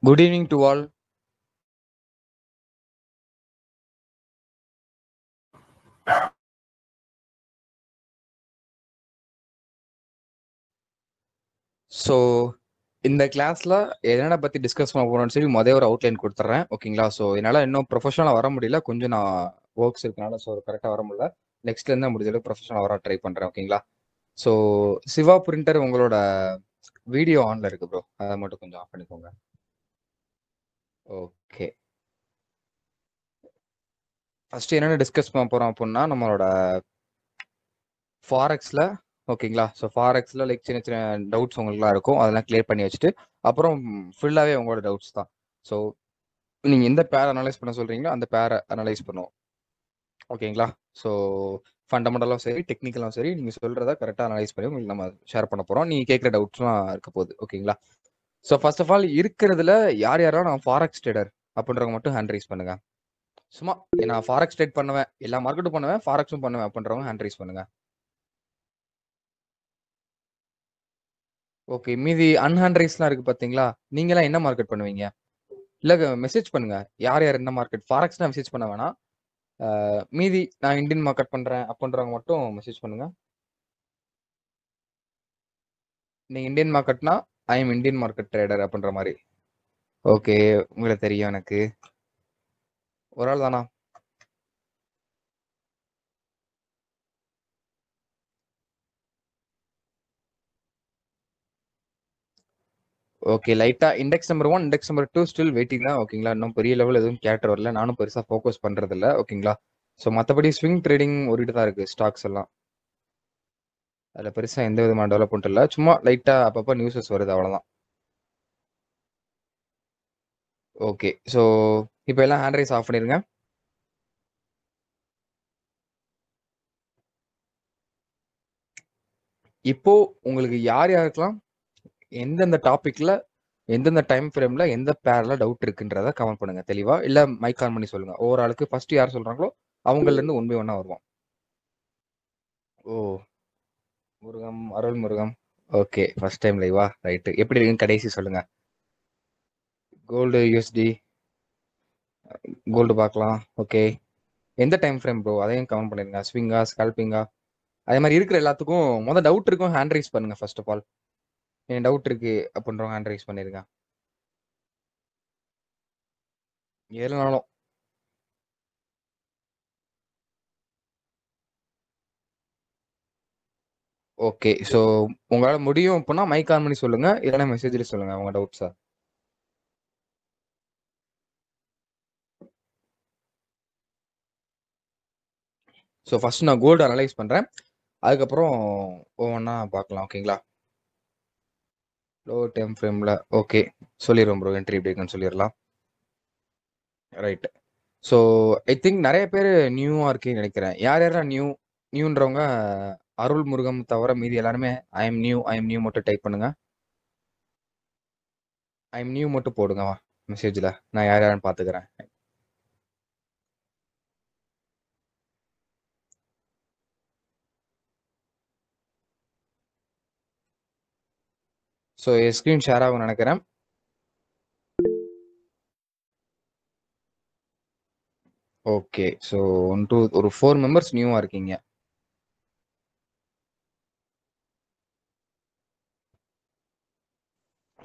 Good evening to all. So இந்த கிளாஸ்ல என்னென்ன பத்தி டிஸ்கஸ் பண்ண போறோம்னு சொல்லி ஒரு அவுட்லைன் கொடுத்துட்றேன். ஓகேங்களா? ஸோ என்னால் இன்னும் ப்ரொஃபஷனலாக வர முடியல. கொஞ்சம் நான் ஒர்க்ஸ் இருக்கனால ஸோ கரெக்டாக வர முடியல. நெக்ஸ்ட்லேருந்து தான் முடிஞ்ச அளவுக்கு ப்ரொஃபஷனலாக வர ட்ரை பண்ணுறேன். ஓகேங்களா? ஸோ சிவா பிரிண்டர் உங்களோட வீடியோ ஆன்ல இருக்கு ப்ரோ. அதை மட்டும் கொஞ்சம் ஆஃப் பண்ணிக்கோங்க. ஓகே. ஃபர்ஸ்ட் என்னென்ன டிஸ்கஸ் பண்ண போறோம் அப்படின்னா நம்மளோட ஃபாரெக்ஸில் ஓகேங்களா? ஸோ ஃபாரெக்ஸில் லைக் சின்ன சின்ன டவுட்ஸ் உங்களுக்குலாம் இருக்கும். அதெல்லாம் கிளியர் பண்ணி வச்சுட்டு அப்புறம் ஃபுல்லாகவே உங்களோட டவுட்ஸ் தான். ஸோ நீங்கள் எந்த பேர் அனலைஸ் பண்ண சொல்கிறீங்களோ அந்த பேரை அனலைஸ் பண்ணுவோம். ஓகேங்களா? ஸோ ஃபண்டமெண்டலாகவும் சரி டெக்னிக்கலாகவும் சரி நீங்கள் சொல்கிறத கரெக்டாக அனலைஸ் பண்ணி உங்களுக்கு நம்ம ஷேர் பண்ண போகிறோம். நீங்கள் கேட்குற டவுட்ஸ்லாம் இருக்க போகுது. ஓகேங்களா? ஸோ ஃபர்ஸ்ட் ஆஃப் ஆல் இருக்கிறதுல யார் யாரெல்லாம் நான் ஃபாரெக்ஸ் ட்ரேடர் அப்படின்றவங்க மட்டும் ஹேண்ட் ரைஸ் பண்ணுங்க. சும்மா நான் ஃபாரெக்ஸ் ட்ரேட் பண்ணுவேன், எல்லா மார்க்கெட்டும் பண்ணுவேன், ஃபாரெக்ஸும் பண்ணுவேன் அப்படின்றவங்க ஹேண்ட் ரைஸ் பண்ணுங்க. ஓகே. மீதி அன்ஹேண்ட் ரைஸ்லாம் இருக்கு பார்த்தீங்களா? நீங்கலாம் என்ன மார்க்கெட் பண்ணுவீங்க? இல்ல மெசேஜ் பண்ணுங்க. யார் யார் என்ன மார்க்கெட் ஃபாரெக்ஸ்னா மெசேஜ் பண்ண வேணாம். மீதி நான் இந்தியன் மார்க்கெட் பண்றேன் அப்படின்றவங்க மட்டும் மெசேஜ் பண்ணுங்க. நீங்க இந்தியன் மார்க்கெட்னா I am Indian market trader அப்படின்ற மாதிரி. ஓகே. உங்களுக்கு தெரியும் எனக்கு. ஒரு ஆள் தானா? ஓகே. லைட்டா index number 1, index number 2 still waiting தான். ஓகேங்களா? இன்னும் பெரிய லெவல் எதுவும் கேரக்டர் வரல. நானும் பெருசா ஃபோக்கஸ் பண்றது இல்ல. ஓகேங்களா? ஸோ மற்றபடி ஸ்விங் ட்ரேடிங் ஓடிட்டு தான் இருக்கு ஸ்டாக்ஸ் எல்லாம். அதில் பெருசா எந்த விதமான டெவலப்மெண்ட் இல்லை. சும்மா லைட்டா அப்பப்போ நியூஸஸ் வருது அவ்வளோதான். ஓகே. ஸோ இப்போ எல்லாம் ஹேண்ட் ரைஸ் ஆஃப் பண்ணிருங்க. இப்போ உங்களுக்கு யார் யாருக்கெல்லாம் எந்தெந்த டாபிக்ல எந்தெந்த டைம் ஃப்ரேம்ல எந்த பேர்ல டவுட் இருக்குன்றத கமெண்ட் பண்ணுங்க தெளிவா. இல்ல மைக் ஆன் பண்ணி சொல்லுங்க. ஒவ்வொரு ஆளுக்கு ஃபர்ஸ்ட் யார் சொல்றாங்களோ அவங்கள்ல இருந்து ஒன் பை ஒன்னா வருவோம். ஓ முருகம், அருள் முருகம். ஓகே. ஃபர்ஸ்ட் டைம் லைவா? ரைட்டு. எப்படி இருக்குன்னு கடைசி சொல்லுங்க. கோல்டு யூஎஸ்டி கோல்டு பார்க்கலாம். ஓகே. எந்த டைம் ஃப்ரேம் ப்ரோ அதையும் கமெண்ட் பண்ணிருங்க. ஸ்விங்கா ஸ்கல்பிங்கா அதே மாதிரி இருக்கிற எல்லாத்துக்கும் டவுட் இருக்கும் ஹேண்ட் ரைஸ் பண்ணுங்க. ஃபர்ஸ்ட் ஆஃப் ஆல் என் டவுட் இருக்கு அப்படின்றவங்க ஹேண்ட் ரைஸ் பண்ணிருங்க. 7 நாளும். ஓகே. ஸோ உங்களால முடியும் அப்படின்னா மைக் ஆன் பண்ணி சொல்லுங்க. இல்லைன்னா மெசேஜ்ல சொல்லுங்க உங்க டவுட்ஸா. ஸோ ஃபர்ஸ்ட் நான் கோல்டு அனலைஸ் பண்றேன். அதுக்கப்புறம் ஒவ்வொன்றா பார்க்கலாம். ஓகேங்களா? லோ டைம் ஃப்ரேம்ல ஓகே சொல்லிடுவோம் ப்ரோ. என்ட்ரி எப்படி இருக்குன்னு சொல்லிடலாம். ரைட். ஸோ ஐ திங்க் நிறைய பேர் நியூவா இருக்கீங்கன்னு நினைக்கிறேன். யார் யாரெல்லாம் நியூன்றவங்க அருள் முருகம் தவிர மீதி எல்லாருமே ஐ எம் நியூ மட்டும் டைப் பண்ணுங்க. ஐ எம் நியூ மட்டும் போடுங்க மெசேஜ்ல. நான் யார் யாருன்னு பார்த்துக்கிறேன். ஸோ ஸ்க்ரீன் ஷேர் ஆகும்னு நினைக்கிறேன். ஓகே. ஸோ ஒரு 4 மெம்பர்ஸ் நியூவா இருக்கீங்க.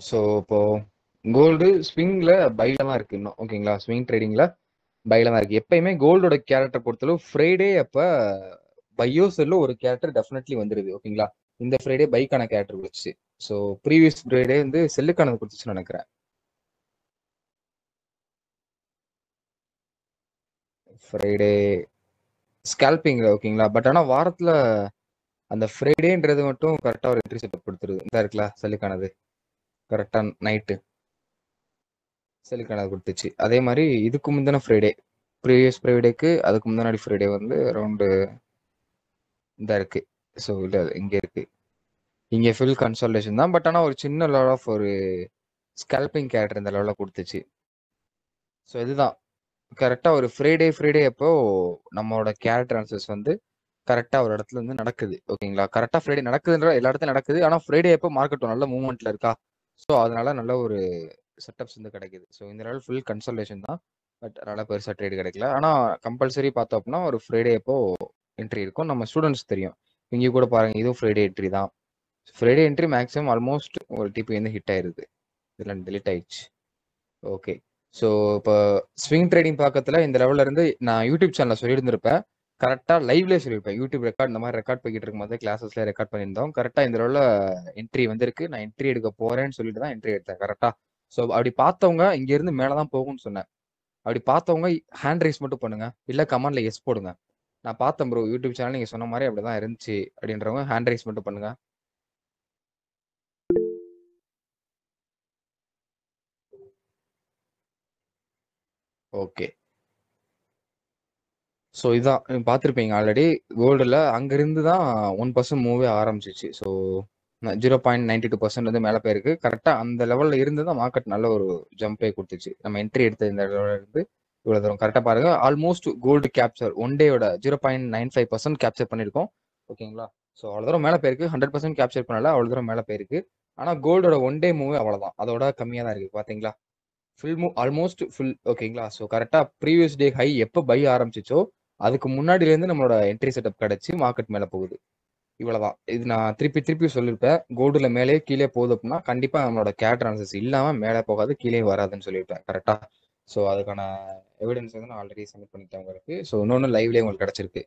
ஸோ இப்போ கோல்டு ஸ்விங்ல பைல தான் இருக்கு இன்னும். ஓகேங்களா? ஸ்விங் ட்ரேடிங்ல பைல தான் இருக்கு. எப்பயுமே கோல்டோட கேரக்டர் பொறுத்தளவு ஃப்ரைடே அப்ப பையோ செல்லோ ஒரு கேரக்டர் டெஃபினெட்லி வந்துருது. ஓகேங்களா? இந்த ஃப்ரைடே பைக்கான கேரக்டர் கொடுத்துச்சு. ஸோ ப்ரீவியஸ் ஃப்ரைடே வந்து செல்லுக்கானது கொடுத்துச்சுன்னு நினைக்கிறேன். ஃப்ரைடே ஸ்கேல்பிங் ஓகேங்களா? பட் ஆனால் வாரத்தில் அந்த ஃப்ரைடேன்றது மட்டும் கரெக்டாக ஒரு என்ட்ரி செட்டப் கொடுத்துருது. இந்த இருக்குல்ல செல்லுக்கானது கரெக்டாக நைட்டு செல்லுக்கானது கொடுத்துச்சு. அதே மாதிரி இதுக்கு முந்தின ஃப்ரைடே ப்ரீவியஸ் ஃப்ரைடேக்கு அதுக்கு முந்தினாடி ஃப்ரைடே வந்து அரௌண்டு இந்த இருக்கு. ஸோ இல்லை இங்கே இருக்கு. இங்கே ஃபுல் கன்சல்டேஷன் தான். பட் ஆனால் ஒரு சின்ன லெவல் ஆஃப் ஒரு ஸ்கல்பிங் கேரக்டர் இந்த லெவலில் கொடுத்துச்சு. ஸோ இதுதான் கரெக்டாக ஒரு ஃப்ரைடே அப்போ நம்மளோட கேரக்டர் அனாலிசிஸ் வந்து கரெக்டாக ஒரு இடத்துல வந்து நடக்குது. ஓகேங்களா? கரெக்டாக ஃப்ரைடே நடக்குதுன்ற எல்லா இடத்துலையும் நடக்குது. ஆனால் ஃப்ரைடே அப்போ மார்க்கெட் நல்ல மூவ்மெண்ட்ல இருக்கா? ஸோ அதனால நல்ல ஒரு செட்டப்ஸ் வந்து கிடைக்குது. ஸோ இந்த லெவல் ஃபுல் கன்சல்டேஷன் தான். பட் அதனால பெருசா ட்ரேட் கிடைக்கல. ஆனா கம்பல்சரி பார்த்தோம் அப்படின்னா ஒரு ஃப்ரைடே அப்போ என்ட்ரி இருக்கும். நம்ம ஸ்டூடெண்ட்ஸ் தெரியும். இங்கே கூட பாருங்க இதுவும் ஃப்ரைடே என்ட்ரி தான். ஃப்ரைடே என்ட்ரி மேக்ஸிமம் ஆல்மோஸ்ட் ஒரு டிபி வந்து ஹிட் ஆயிருது. இதெல்லாம் delete ஆயிடுச்சு. ஓகே. ஸோ இப்போ ஸ்விங் ட்ரேடிங் பக்கத்துல இந்த லெவல்ல இருந்து நான் யூடியூப் சேனல்ல சொல்லியிருந்திருப்பேன். கரெக்டா லைவ்லயே சொல்லியிருப்பேன். யூடியூப் ரெக்கார்ட் இந்த மாதிரி ரெக்கார்ட் போய்கிட்டு இருக்கும்போது கிளாஸஸ்ல ரெக்கார்ட் பண்ணியிருந்தோம். கரெக்டா இந்த லெவல்ல என்ட்ரி வந்திருக்கு. நான் என்ட்ரி எடுக்க போறேன்னு சொல்லிட்டு தான் என்ட்ரி எடுத்தேன் கரெக்டா. ஸோ அப்படி பார்த்தவங்க இங்க இருந்து மேல தான் போகும்னு சொன்னேன். அப்படி பார்த்தவங்க ஹேண்ட் ரைஸ் மட்டும் பண்ணுங்க. இல்ல கமெண்ட்ல எஸ் போடுங்க. நான் பார்த்தேன் ப்ரோ யூடியூப் சேனல் நீங்க சொன்ன மாதிரி அப்படிதான் இருந்துச்சு அப்படின்றவங்க ஹேண்ட் ரைஸ் மட்டும் பண்ணுங்க. ஓகே. ஸோ இதான் பார்த்துருப்பீங்க ஆல்ரெடி கோல்டில் அங்கேருந்து தான் 1% மூவே ஆரம்பிச்சிச்சு. ஸோ 0.92% வந்து மேலே போயிருக்கு. கரெக்டாக அந்த லெவலில் இருந்து தான் மார்க்கெட் நல்ல ஒரு ஜம்பே கொடுத்துச்சு. நம்ம என்ட்ரி எடுத்த இந்த லெவலில் இருந்து இவ்வளோ தூரம் கரெக்டாக பாருங்க. ஆல்மோஸ்ட் கோல்டு கேப்சர் ஒன் டேயோட 0.95% கேப்சர் பண்ணியிருக்கோம். ஓகேங்களா. ஸோ அவ்வளோ தூரம் மேலே போயிருக்கு. 100% கேப்சர் பண்ணல, அவ்வளோ தூரம் மேலே போயிருக்கு. ஆனால் கோல்டோட ஒன் டே மூவ் அவ்வளோதான், அதோட கம்மியாக தான் இருக்குது பார்த்தீங்களா. Full move almost full. ஓகேங்களா. ஸோ கரெக்டாக ப்ரீவியஸ் டே ஹை எப்போ பை ஆரம்பிச்சிச்சோ அதுக்கு முன்னாடிலேருந்து நம்மளோட என்ட்ரி செட்டப் கிடைச்சி மார்க்கெட் மேலே போகுது. இவ்வளவுதான். இது நான் திருப்பி திருப்பி சொல்லியிருப்பேன். கோல்டுல மேலே கீழே போகுது அப்படின்னா கண்டிப்பா நம்மளோட கேட் அனாலிசிஸ் இல்லாம மேலே போகாது, கீழே வராதுன்னு சொல்லியிருப்பேன் கரெக்டா. ஸோ அதுக்கான எவிடன்ஸ் வந்து நான் ஆல்ரெடி சப்மிட் பண்ணிட்டேன் உங்களுக்கு. ஸோ இன்னொன்று லைவ்லேயே உங்களுக்கு கிடைச்சிருக்கு.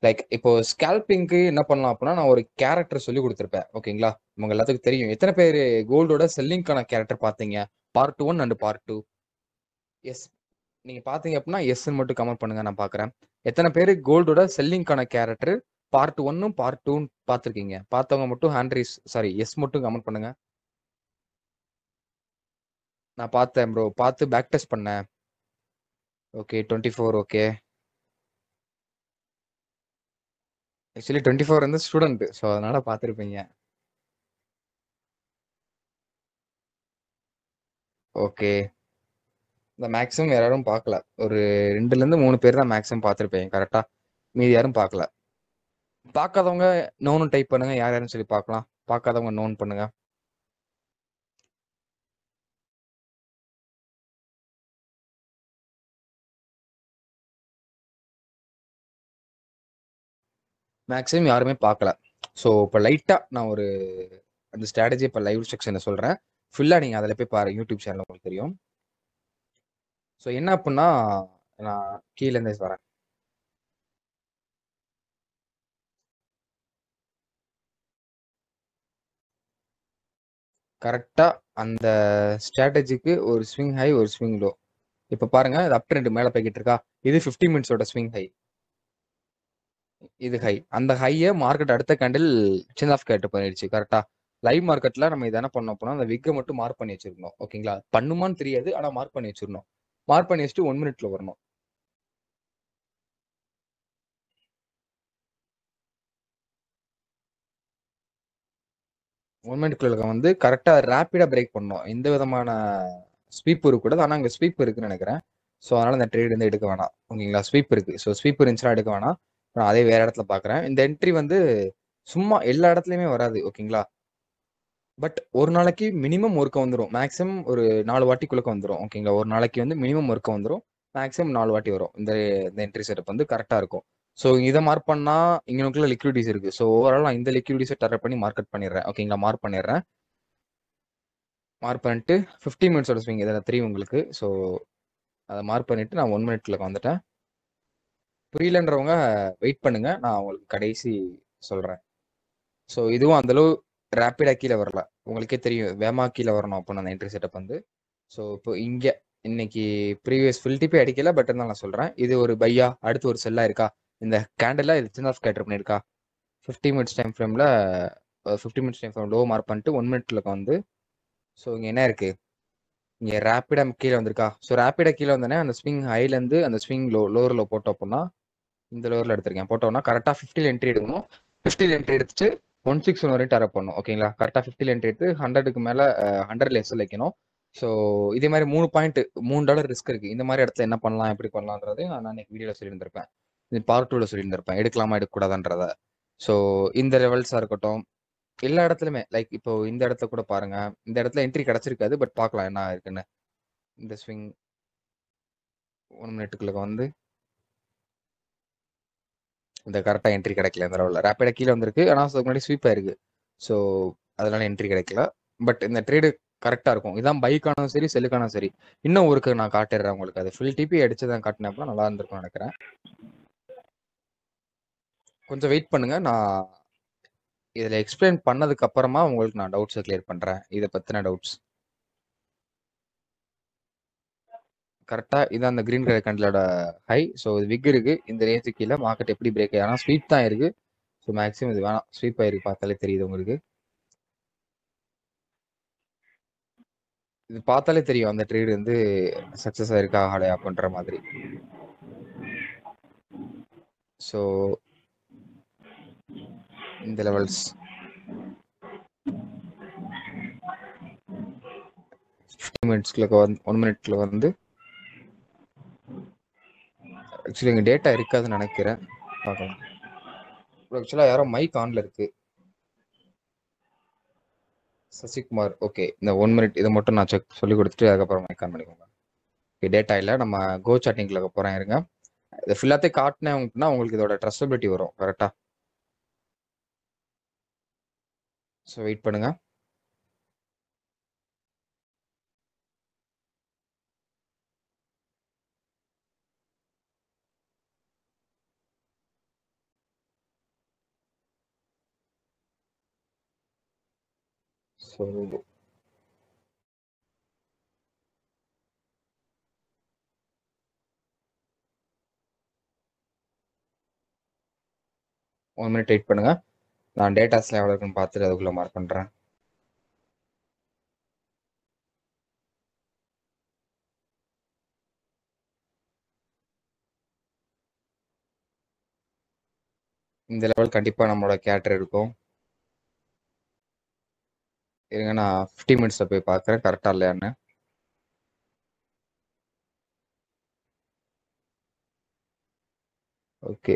லைக் இப்போ ஸ்கேல்பிங்க்கு என்ன பண்ணலாம் அப்படின்னா நான் ஒரு கேரக்டர் சொல்லி கொடுத்துருப்பேன். ஓகேங்களா. உங்க எல்லாத்துக்கும் தெரியும். எத்தனை பேர் கோல்டோட செல்லிங்கான கேரக்டர் பார்த்தீங்க? Part 1 and part 2. எஸ். நீங்க பாத்தீங்க அப்படின்னா எஸ்ன்னு மட்டும் கமெண்ட் பண்ணுங்க, நான் பாக்குறேன். எத்தனை பேர் கோல்டோட செல்லிங்கான கேரக்டர் பார்ட் 1 பார்ட் 2 பார்த்துருக்கீங்க? பார்த்தவங்க மட்டும் ஹேண்ட் ரைஸ் சாரி எஸ் மட்டும் கமெண்ட் பண்ணுங்க. நான் பார்த்தேன் ப்ரோ, பார்த்து பேக் டெஸ்ட் பண்ணேன். ஓகே 24. ஓகே. ஆக்சுவலி 24 வந்து ஸ்டூடெண்ட், ஸோ அதனால பார்த்துருப்பீங்க. ஓகே. இந்த மேக்ஸிமம் யாரும் பார்க்கல. ஒரு 2ல இருந்து 3 பேர் தான் மேக்ஸிமம் பார்த்துருப்பீங்க கரெக்டா. மீதி யாரும் பார்க்கல. பார்க்காதவங்க நோன்னு டைப் பண்ணுங்க, யார் யாருன்னு சொல்லி பார்க்கலாம். பார்க்காதவங்க நோன் பண்ணுங்க. மேக்ஸிமம் யாருமே பார்க்கல. ஸோ இப்போ லைட்டாக நான் ஒரு அந்த ஸ்ட்ராட்டஜி இப்போ லைவ் செக்ஷனில் சொல்கிறேன். ஃபுல்லாக நீங்கள் அதில் போய் பாருங்க, யூடியூப் சேனல் உங்களுக்கு தெரியும். ஸோ என்ன அப்படின்னா நான் கீழேருந்தே வரேன். கரெக்டாக அந்த ஸ்ட்ராட்டஜிக்கு ஒரு ஸ்விங் ஹை ஒரு ஸ்விங் லோ. இப்போ பாருங்க இது அப் ட்ரெண்ட் மேலே போய்கிட்டு இருக்கா. இது 50 மினிட்ஸோட ஸ்விங் ஹை, இது ஹை. அந்த ஹையை மார்க்கெட் அடுத்த கேண்டில் சின்ன ஆஃப் கேட்டு பண்ணிடுச்சு கரெக்டா. லைவ் மார்க்கெட்ல நம்ம இதை என்ன பண்ணோம் அப்படின்னா அந்த விக்கை மட்டும் மார்க் பண்ணி வச்சிருக்கணும். ஓகேங்களா. பண்ணுமான்னு தெரியாது, ஆனால் மார்க் பண்ணி வச்சிடணும். மார்க் பண்ணி வச்சுட்டு 1 மினிட்ல வரணும். 1 மினிட்குள்ள வந்து கரெக்டா ரேப்பிடா பிரேக் பண்ணணும். எந்த விதமான ஸ்வீப் இருக்கக்கூடாது. ஆனா அங்க ஸ்வீப் இருக்குன்னு நினைக்கிறேன். ஸோ அதனால இந்த ட்ரேட் வந்து எடுக்க வேணாம். ஓகேங்களா. ஸ்வீப் இருக்கு. ஸோ ஸ்வீப் இருந்துச்சுன்னா எடுக்க வேணாம். நான் அதே வேற இடத்துல பாக்குறேன். இந்த என்ட்ரி வந்து சும்மா எல்லா இடத்துலயுமே வராது. ஓகேங்களா. பட் ஒரு நாளைக்கு மினிமம் ஒர்க்க வந்துடும். மேக்ஸிமம் ஒரு 4 வாட்டிக்குள்ளக்க வந்துடும். ஓகேங்களா. ஒரு நாளைக்கு வந்து மினிமம் ஒர்க்க வந்துடும். மேக்ஸிமம் 4 வாட்டி வரும். இந்த இந்த என்ட்ரி செட்டப் வந்து கரெக்டா இருக்கும். ஸோ இதை மார்க் பண்ணா இங்கனுக்குள்ள லிக்விடிட்டிஸ் இருக்கு. ஸோ ஓவரால் நான் இந்த லிக்விடிட்டிஸை டார்கெட் பண்ணி மார்க்கெட் பண்ணிடுறேன். ஓகேங்களா. மார்க் பண்ணிடுறேன். மார்க் பண்ணிட்டு 50 மினிட்ஸோட ஸ்விங் இதில் தெரியும் உங்களுக்கு. ஸோ அதை மார்க் பண்ணிட்டு நான் 1 மினிட்குள்ள வந்துட்டேன். புரியலன்றவங்க வெயிட் பண்ணுங்க, நான் உங்களுக்கு கடைசி சொல்றேன். ஸோ இதுவும் அந்தளவு ரேப்பிடா கீழே வரல. உங்களுக்கே தெரியும் வேமா கீழே வரணும் அப்படின்னு அந்த என்ட்ரி செட்டப் வந்து. ஸோ இப்போ இங்கே இன்னைக்கு ப்ரீவியஸ் ஃபுல் டிப்பே அடிக்கல, பட் இருந்தாலும் நான் சொல்றேன். இது ஒரு பையா, அடுத்து ஒரு செல்லா இருக்கா. இந்த கேண்டில் இது சின்ன ஆஃப் கேட்டர் பண்ணியிருக்கா. 50 மினிட்ஸ் டைம் ஃப்ரேம்ல 50 minutes time frame low mark பண்ணிட்டு 1 மினிட்ல வந்து. ஸோ இங்கே என்ன இருக்கு, இங்கே ரேப்பிடா கீழே வந்திருக்கா. ஸோ ரேப்பிடா கீழே வந்தோடனே அந்த ஸ்விங் ஹைலேருந்து அந்த ஸ்விங் லோவரில் போட்டோம் அப்படின்னா இந்த லோவரில் எடுத்திருக்கேன். போட்டோம்னா கரெக்டாக 50 என்ட்ரி எடுக்கணும். 50 என்ட்ரி எடுத்துட்டு 161 வரையும் டேரப் பண்ணணும். ஓகேங்களா. கரெக்டாக 50 என்ட்ரி எடுத்து 100க்கு மேலே 100 எஸ்எல் வைக்கணும். ஸோ இதே மாதிரி 3 பாயிண்ட் $3 ரிஸ்க் இருக்கு. இந்த மாதிரி இடத்துல என்ன பண்ணலாம் எப்படி பண்ணலான்றது நான் இன்னைக்கு வீடியோவில் சொல்லியிருந்திருப்பேன். இது பார்ட் 2ல சொல்லியிருந்திருப்பேன், எடுக்கலாமா எடுக்கக்கூடாதுன்றத. ஸோ இந்த லெவல்ஸாக இருக்கட்டும், எல்லா இடத்துலயுமே லைக் இப்போ இந்த இடத்துல கூட பாருங்க. இந்த இடத்துல என்ட்ரி கிடைச்சிருக்காது. பட் பார்க்கலாம் என்ன இருக்குன்னு. இந்த ஸ்விங் 1 மினிட்டுக்குள்ள வந்து இந்த கரெக்டா என்ட்ரி கிடைக்கல இந்த லெவல்ல. ரேப்பிடா கீழ வந்திருக்கு. ஆனா அதுக்கு முன்னாடி ஸ்வீப் ஆயிருக்கு. ஸோ அதனால என்ட்ரி கிடைக்கல. பட் இந்த ட்ரேடு கரெக்டா இருக்கும். இதான் பைக்கானும் சரி, செல்லுக்கானும் சரி. இன்னும் ஒருக்கு நான் காட்டிடுறேன் உங்களுக்கு. அது ஃபுல் டிபி அடிச்சு தான் காட்டினப்ப நல்லா இருந்திருக்கும்னு நினைக்கிறேன். கொஞ்சம் வெயிட் பண்ணுங்க. நான் இதில் எக்ஸ்பிளைன் பண்ணதுக்கு அப்புறமா உங்களுக்கு நான் டவுட்ஸை கிளியர் பண்ணுறேன். இதை பற்றின டவுட்ஸ். கரெக்டாக இதான் அந்த கிரீன் கலர் கேண்டிலோட ஹை. ஸோ இது விக் இருக்கு. இந்த ரேஞ்சுக்கு கீழே மார்க்கெட் எப்படி பிரேக் ஆகும்? ஆனால் ஸ்வீப் தான் இருக்கு. ஸோ மேக்ஸிமம் இது வேணாம். ஸ்வீப் ஆயிருக்கு பார்த்தாலே தெரியுது உங்களுக்கு. இது பார்த்தாலே தெரியும் அந்த ட்ரேடு வந்து சக்ஸஸ் ஆயிருக்கா ஆகலையா அப்படின்ற மாதிரி. ஸோ இந்த லெவல்ஸ் 50 மினிட்ஸ்க்குள்ள வந்து 1 மினிட்ல வந்து ஆக்சுவலி எங்கள் டேட்டா இருக்காதுன்னு நினைக்கிறேன். பார்க்கலாம். ஆக்சுவலாக யாரோ மைக் ஆன்ல இருக்கு. சசிகுமார். ஓகே, இந்த 1 மினிட் இதை மட்டும் நான் செக் சொல்லி கொடுத்துட்டு அதுக்கப்புறம் மைக் ஆன் பண்ணிக்கோங்க. ஓகே, டேட்டா இல்லை. நம்ம கோ சாட்டிங்கில் போகிறேன் இருங்க. இதை ஃபுல்லாத்தையும் காட்டினேன் அப்படின்னா உங்களுக்கு இதோட ட்ரஸ்டபிலிட்டி வரும் கரெக்டாக. ஸோ வெயிட் பண்ணுங்க. ஸோ 1 மினிட் வெயிட் பண்ணுங்க. நான் டேட்டாஸ்லாம் எவ்வளோ இருக்குன்னு பார்த்துட்டு அதுக்குள்ளே மார்க் பண்ணுறேன். இந்த லெவல் கண்டிப்பாக நம்மளோட கேட்டர் இருக்கும். இருங்க, நான் 50 மினிட்ஸில் போய் பார்க்குறேன் கரெக்டாக இல்லையான்னு. ஓகே,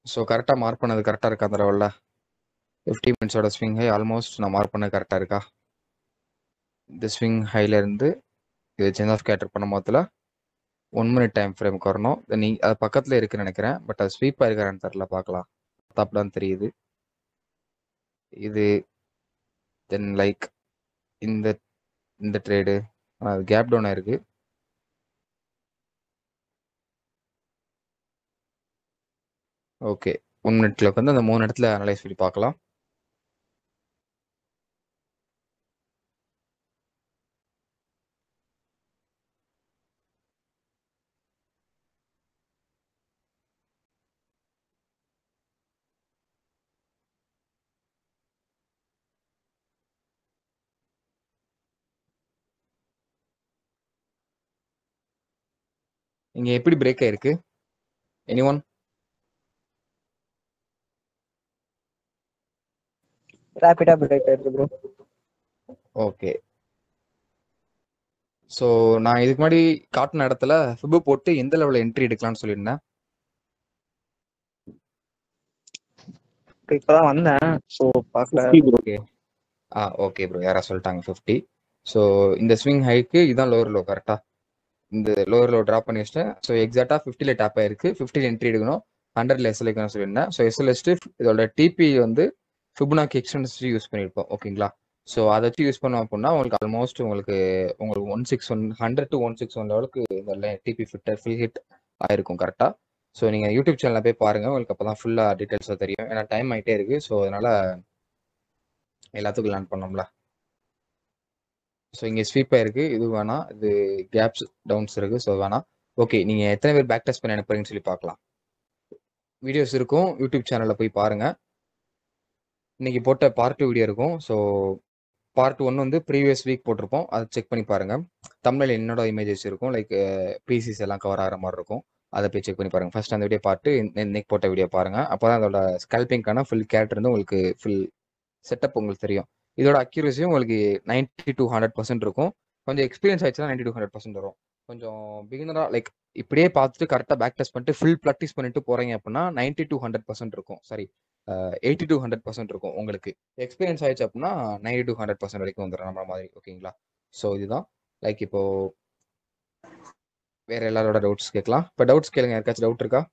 ஸோ கரெக்டாக மார்க் பண்ணது கரெக்டாக இருக்கா அந்த லெவலில்? 50 மினிட்ஸோட ஸ்விங் ஹை ஆல்மோஸ்ட் நான் மார்க் பண்ணது கரெக்டாக இருக்கா? இந்த ஸ்விங் ஹைலேருந்து இது சேஞ்ச் ஆஃப் கேட்டர் பண்ண போதில் 1 மினிட் டைம் ஃப்ரேமுக்கு வரணும். நீங்கள் அது பக்கத்தில் இருக்குன்னு நினைக்கிறேன். பட் அது ஸ்வீப் ஆயிருக்கான்னு தெரில, பார்க்கலாம். தான் தெரியுது. இது தென் லைக் இந்த இந்த ட்ரேடு அது கேப் டவுன் ஆயிருக்கு. ஓகே, 1 மினிட்ல வந்து அந்த 3 இடத்துல அனலைஸ் பண்ணி பார்க்கலாம். இங்கே எப்படி பிரேக் ஆயிருக்கு? எனிஒன்? ரேபிடா பிரேக் ஆயிருக்கு ப்ரோ. ஓகே, ஸோ நான் இதுக்கு முன்னாடி காட்டின இடத்துல ஃபிபு போட்டு எந்த லெவலில் என்ட்ரி எடுக்கலாம்னு சொல்லியிருந்தேன். இப்பதான் வந்தேன், ஸோ பார்க்கல. ஓகே, ஓகே ப்ரோ, யாரா சொல்லிட்டாங்க 50. ஸோ இந்த ஸ்விங் ஹைக்கு இதுதான் லோவர் லோ கரெக்டாக. இந்த லோவர் லோ ட்ராப் பண்ணி வச்சிட்டேன். ஸோ எக்ஸாக்டாக 50ல டேப் ஆயிருக்கு. 50ல என்ட்ரி எடுக்கணும். 100ல எஸ்எல் வைக்கணும்னு சொல்லியிருந்தேன். ஸோ எஸ்எல் வச்சுட்டு இதோட டிபி வந்து ஃபிபுனாக்கி எக்ஸ்டென்ஸ் யூஸ் பண்ணியிருப்போம். ஓகேங்களா? ஸோ அதை வச்சு யூஸ் பண்ணோம் அப்படின்னா உங்களுக்கு ஆல்மோஸ்ட் உங்களுக்கு 161 100 to 161 லெவலுக்கு இந்த டிபி ஃபுல் ஹிட் ஆயிருக்கும் கரெக்டாக. ஸோ நீங்கள் யூடியூப் சேனலில் போய் பாருங்கள். உங்களுக்கு அப்போ தான் ஃபுல்லாக டீட்டெயில்ஸாக தெரியும். ஏன்னா டைம் ஆகிட்டே இருக்குது. ஸோ அதனால் எல்லாத்துக்கும் லேர்ன் பண்ணோம்ல. ஸோ இங்கே ஸ்வீப் ஆயிருக்கு. இது வேணாம். இது கேப்ஸ் டவுன்ஸ் இருக்குது. ஸோ வேணாம். ஓகே, நீங்கள் எத்தனை பேர் பேக் டெஸ்ட் பண்ணி அனுப்புறீங்கன்னு சொல்லி பார்க்கலாம். வீடியோஸ் இருக்கும், யூடியூப் சேனலில் போய் பாருங்கள். இன்னைக்கு போட்ட பார்ட் 2 வீடியோ இருக்கும். ஸோ பார்ட் 1 வந்து ப்ரீவியஸ் வீக் போட்டிருப்போம். அதை செக் பண்ணி பாருங்கள். தமிழில் என்னோட இமேஜஸ் இருக்கும். லைக் பிசிஸ் எல்லாம் கவர் ஆகிற மாதிரி இருக்கும். அதை போய் செக் பண்ணி பாருங்கள். ஃபர்ஸ்ட் அந்த வீடியோ பார்த்து இன்னைக்கு போட்ட வீடியோ பாருங்கள். அப்போ தான் அதோட ஸ்கல்பிங்கான ஃபுல் கேரக்டர் வந்து உங்களுக்கு ஃபுல் செட்டப் உங்களுக்கு தெரியும். இதோட அக்யூரஸியும் உங்களுக்கு 90 to 100% இருக்கும். கொஞ்சம் எக்ஸ்பீரியன்ஸ் ஆயிடுச்சுன்னா 90 to 100% வரும். கொஞ்சம் பிகினராக லைக் இப்படியே பார்த்துட்டு கரெக்டாக பேக் டெஸ்ட் பண்ணிட்டு ஃபுல் ப்ராக்டிஸ் பண்ணிட்டு போறீங்க அப்படின்னா 90 to 100% இருக்கும். சாரி, 80 to 100% இருக்கும். உங்களுக்கு எக்ஸ்பீரியன்ஸ் ஆயிடுச்சு அப்படின்னா 90 to 100% வரைக்கும் வந்துடும் நம்ம மாதிரி. ஓகேங்களா? ஸோ இதுதான் லைக் இப்போ வேற எல்லாரோட டவுட்ஸ் கேட்கலாம். இப்போ டவுட்ஸ் கேளுங்க. யாருக்காச்சும் டவுட் இருக்கா?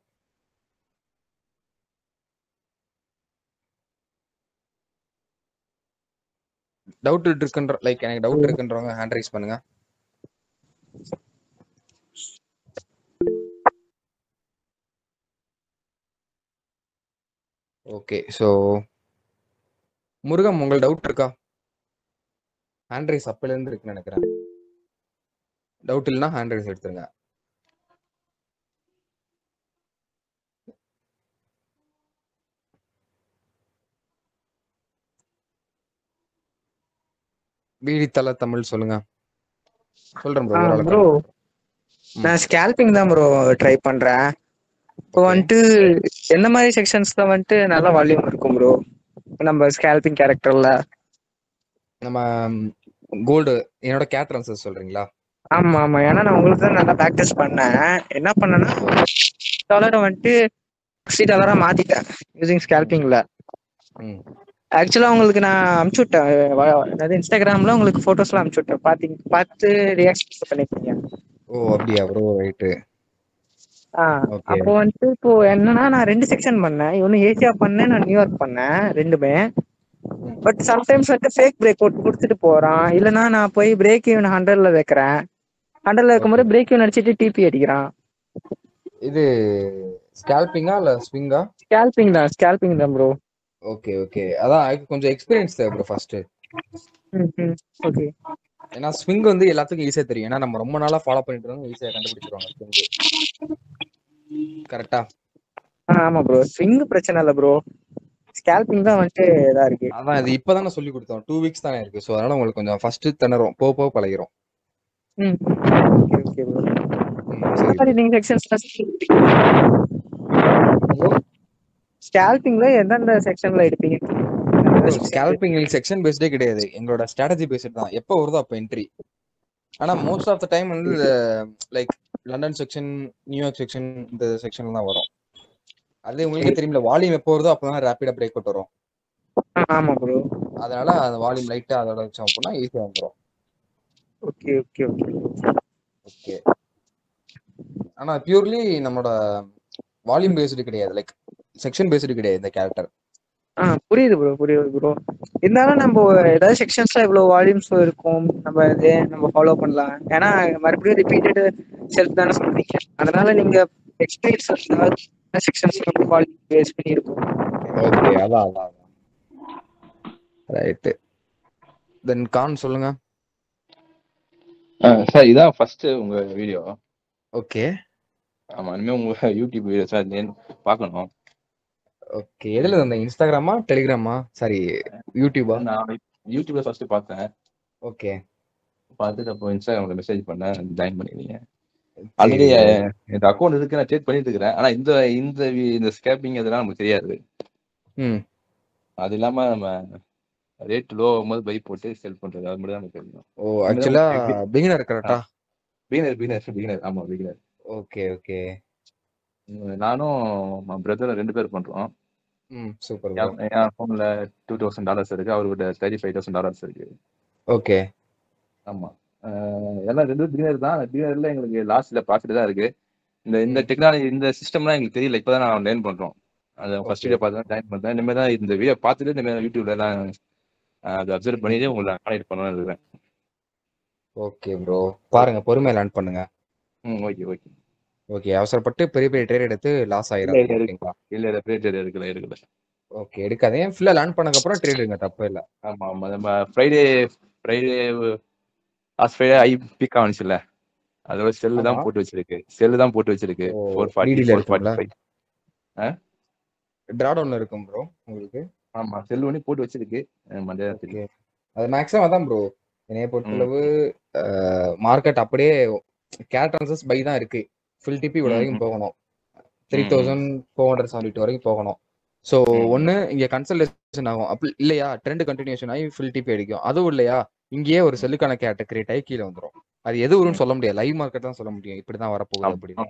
டவுட் இருக்குன்ற லைக் எனக்கு டவுட் இருக்குன்றவங்க ஹேண்ட் ரைஸ் பண்ணுங்க. ஓகே, ஸோ முருகம் உங்களுக்கு டவுட் இருக்கா? ஹேண்ட் ரைஸ் அப்பலேருந்து இருக்குன்னு நினைக்கிறேன். டவுட் இல்லைன்னா ஹேண்ட் ரைஸ் எடுத்துருங்க. வீடித்தல தமிழ் சொல்லுங்க. சொல்றேன் ப்ரோ. ஒரு ப்ரோ ஆளுக்கு நான் ஸ்கேல்பிங் தான் ப்ரோ ட்ரை பண்றேன். இப்போ Okay. வந்துட்டு எந்த மாதிரி செக்ஷன்ஸ்ல வந்துட்டு நல்ல வால்யூம் இருக்கும் ப்ரோ நம்ம ஸ்கேல்பிங் கேரக்டர்ல? நம்ம கோல்டு என்னோட கேட் ட்ரான்ஸ்ஃபர் சொல்றீங்களா? ஆமா ஆமா, ஏன்னா நான் உங்களுக்கு தான் நல்லா ப்ராக்டிஸ் பண்ணேன். என்ன பண்ணேன்னா டாலரை வந்துட்டு $60 மாத்திட்டேன் யூசிங் ஸ்கேல்பிங்ல. ம் ஆக்சுவலா உங்களுக்கு நான் அனுப்பிச்சு விட்டேன், அதாவது இன்ஸ்டாகிராம்ல உங்களுக்கு போட்டோஸ்லாம் அனுப்பிச்சு விட்டேன். பார்த்து ரியாக்ட் பண்ணிருக்கீங்க. ஓ அப்படியா ப்ரோ? ரைட்டு. ஓகே. அப்போ வந்துட்டு இப்போ என்னன்னா நான் 2 செக்ஷன் பண்ணேன். ஒன்னு ஏசியா பண்ணேன், நான் நியூயார்க் பண்ணேன், ரெண்டுமே. பட் சம்டைம்ஸ் வந்துட்டு ஃபேக் பிரேக் அவுட் கொடுத்துட்டு போறான். இல்லைன்னா நான் போய் பிரேக் ஈவன் 100ல வைக்கிறேன். 100ல வைக்கும்போது பிரேக் ஈவன் அடிச்சுட்டு டிபி அடிக்கிறான். இது ஸ்கேல்பிங்கா இல்ல ஸ்விங்கா? ஸ்கேல்பிங் தான் ப்ரோ. ஓகே ஓகே, அதான் அதுக்கு கொஞ்சம் எக்ஸ்பீரியன்ஸ் தேவை ப்ரோ ஃபர்ஸ்ட். ஓகே. ஏன்னா ஸ்விங் வந்து எல்லாத்துக்கும் ஈஸியா தெரியும். ஏன்னா நம்ம ரொம்ப நாளா ஃபாலோ பண்ணிட்டு இருக்கோம், ஈஸியா கண்டுபிடிச்சிருவாங்க ஸ்விங். கரெக்டா? ஆமா ப்ரோ, ஸ்விங் பிரச்சனை இல்ல ப்ரோ, ஸ்கேல்பிங் தான் வந்துட்டு இதா இருக்கு. அதான் இது இப்பதானே சொல்லி கொடுத்தோம், 2 வீக்ஸ் தானே இருக்கு. ஸோ அதனால உங்களுக்கு கொஞ்சம் ஃபர்ஸ்ட் திணறும், போக போக பழகிரும். Okay okay bro. சரி ப்ரோ. நீங்க செக்ஷன்ஸ் ஸ்கேல்பிங்ல எந்தெந்த செக்ஷன்ல எடுப்பீங்க? ஸ்கேல்பிங் செக்ஷன் பேஸ்டே கிடையாது, எங்களோட ஸ்ட்ராட்டஜி பேஸ்ட் தான். எப்போ வருதோ அப்போ என்ட்ரி. ஆனா மோஸ்ட் ஆஃப் த டைம் வந்து like London section, New York section, இந்த செக்ஷன்ல தான் வரும். அது உங்களுக்கே தெரியும்ல, வால்யூம் எப்போ வருதோ அப்பதான் ரேப்பிடா பிரேக் அவுட் வரும். ஆமா ப்ரோ. அதனால அந்த வால்யூம் லைட்டா அதோட வச்சோம் அப்படின்னா ஈஸியா வந்துடும். Okay okay okay okay. ஆனா பியூர்லி நம்மளோட வால்யூம் பேஸ்டு கிடையாது, லைக் செக்ஷன் பேஸ்டு கிடையாது இந்த கேரக்டர். புரியுது ப்ரோ. இருந்தாலும் நம்ம ஏதாவது செக்ஷன்ஸ்ல இவ்வளவு வால்யூம்ஸ் இருக்கும், நம்ம இதே நம்ம ஃபாலோ பண்ணலாம். ஏன்னா மறுபடியும் ரிப்பீட்டட் செல்ஃப் தானே சொல்றீங்க. அதனால நீங்க எக்ஸ்பீரியன்ஸ் செக்ஷன்ஸ் வால்யூம் பேஸ் பண்ணி இருக்கும். ஓகே, அதான் அதான் ரைட்டு. தென் கான் சொல்லுங்க. சார் இதான் ஃபர்ஸ்ட் உங்க வீடியோ. ஓகே. ஆமா, இனிமே உங்க யூடியூப் வீடியோ சார் பார்க்கணும். ஓகே, எதுல இருந்த? இன்ஸ்டாகிராமா, டெலிகிராமா, சாரி யூடியூபா? நான் யூடியூப்ல ஃபர்ஸ்ட் பார்த்தேன். ஓகே. பார்த்துட்டு அப்போ இன்ஸ்டாகிராம்ல மெசேஜ் பண்ணேன், ஜாயின் பண்ணிருந்தீங்க. ஆல்ரெடி இந்த அக்கௌண்ட் இருக்கு, நான் சேட் பண்ணிட்டு இருக்கிறேன். ஆனா இந்த இந்த இந்த ஸ்கேப்பிங் அதெல்லாம் நமக்கு தெரியாது. அது இல்லாம நம்ம ரேட் லோ ஆகும்போது பை போட்டு செல் பண்றது, அது மட்டும் தான் எனக்கு தெரியும். ஓ ஆக்சுவலா பிகினர் கரெக்ட்டா? பிகினர் ஆமா பிகினர். Okay okay. நானும் பிரதர் 2 பேர் பண்றோம். சூப்பர். என் அக்கௌண்ட்ல $2,000 இருக்கு, அவர்கிட்ட $35,000 இருக்கு. ஓகே. ஆமா, எல்லாம் 2 பிகினர் தான். பிகினர்ல எங்களுக்கு லாஸ்ட்ல ப்ராஃபிட் தான் இருக்கு. இந்த டெக்னாலஜி, இந்த சிஸ்டம்லாம் எங்களுக்கு தெரியல, இப்பதான் நான் லேர்ன் பண்றோம். அதை ஃபர்ஸ்ட் வீடியோ பார்த்து தான் ஜாயின் பண்றேன். இனிமேல் தான் இந்த வீடியோ பார்த்துட்டு இனிமேல் யூடியூப்ல எல்லாம் அதை அப்சர்வ் பண்ணிட்டு உங்களை கான்டெக்ட் பண்ணணும்னு இருக்கேன். ஓகே ப்ரோ, பாருங்க, பொறுமையா லேர்ன் பண்ணுங்க. Okay okay okay. அவசரப்பட்டு பெரிய பெரிய ட்ரேட் எடுத்து லாஸ் ஆயிராதீங்க. ஓகேங்களா? இல்ல ட்ரேட் எடுக்கல. ஓகே, எடுக்காதீங்க. ஃபுல்லா லேர்ன் பண்ணதுக்கு அப்புறம் ட்ரேட் எடுங்க, தப்பு இல்ல. ஆமா ஆமா, நம்ம Friday last Friday I peak ஆனிச்சுல, அதோட செல்லு தான் போட்டு வச்சிருக்கு. 440 445. டிராடவுன்ல இருக்கும் ப்ரோ உங்களுக்கு. ஆமா, செல் பண்ணி போட்டு வச்சிருக்கு. ஓகே, அது மேக்ஸிமம் அதான் ப்ரோ. என்னைய பொறுத்தளவு மார்க்கெட் அப்படியே கேரக்டர்ஸ் பை தான் இருக்கு. ஃபுல் டிபி இவ்வளவு வரைக்கும் போகணும், 3472 வரைக்கும் போகணும். ஸோ ஒன்று இங்கே கன்சல்டேஷன் ஆகும், அப்படி இல்லையா ட்ரெண்ட் கண்டினியூஷன் ஆகி ஃபுல் டிபி அடிக்கும். அதுவும் இல்லையா இங்கேயே ஒரு செல்லுக்கான கேரக்டர் கிரியேட் ஆகி கீழே வந்துடும். அது எது வரும்னு சொல்ல முடியாது. லைவ் மார்க்கெட் தான் சொல்ல முடியும். இப்படிதான் வரப்போகுது அப்படின்னு.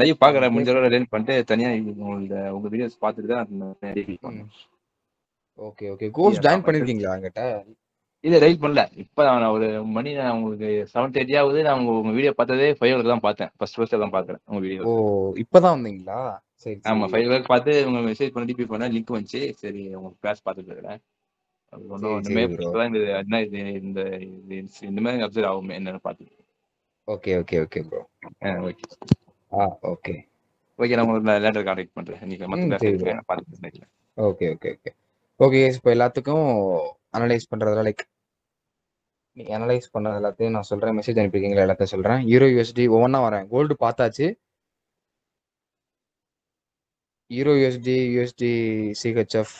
லைவ் பாக்குற முடிஞ்ச அளவு லேர்ன் பண்ணிட்டு தனியா உங்க வீடியோஸ் பார்த்துட்டு தான் ஓகே ஓகே. கோர்ஸ் ஜாயின் பண்ணிருக்கீங்களா என்கிட்ட? இல்ல ரைட் பண்ணல. இப்ப நான் ஒரு மணி நான் உங்களுக்கு 7:30 ஆகுது. நான் உங்க வீடியோ பார்த்ததே 5 தான் பார்த்தேன். ஃபர்ஸ்ட் தான் பாக்குறேன் உங்க வீடியோ. ஓ இப்பதான் வந்தீங்களா? சரி ஆமா 5 பார்த்து உங்க மெசேஜ் பண்ணி டிபி பண்ண லிங்க் வந்துச்சு. சரி உங்க கிளாஸ் பார்த்துட்டு இருக்கேன். அது ஒண்ணுமே இந்த மாதிரி அப்சர்வ் ஆகுமே என்னன்னு பார்த்துட்டு. Okay okay okay bro. Okay okay okay. நான் உங்களுக்கு லேட்டர் கான்டாக்ட் பண்றேன். நீங்க மத்த கிளாஸ் பார்த்துட்டு. Okay okay okay okay. இப்போ எல்லாத்துக்கும் அனலைஸ் பண்றதுல லைக் நீ அனலைஸ் பண்ணது எல்லாத்தையும் நான் சொல்றேன். மெசேஜ் அனுப்பிருக்கீங்களா எல்லாத்தையும் சொல்றேன். யூரோ யூஎஸ்டி ஒவ்வொன்றா வரேன். கோல்டு பார்த்தாச்சு. Euro USD USD CHF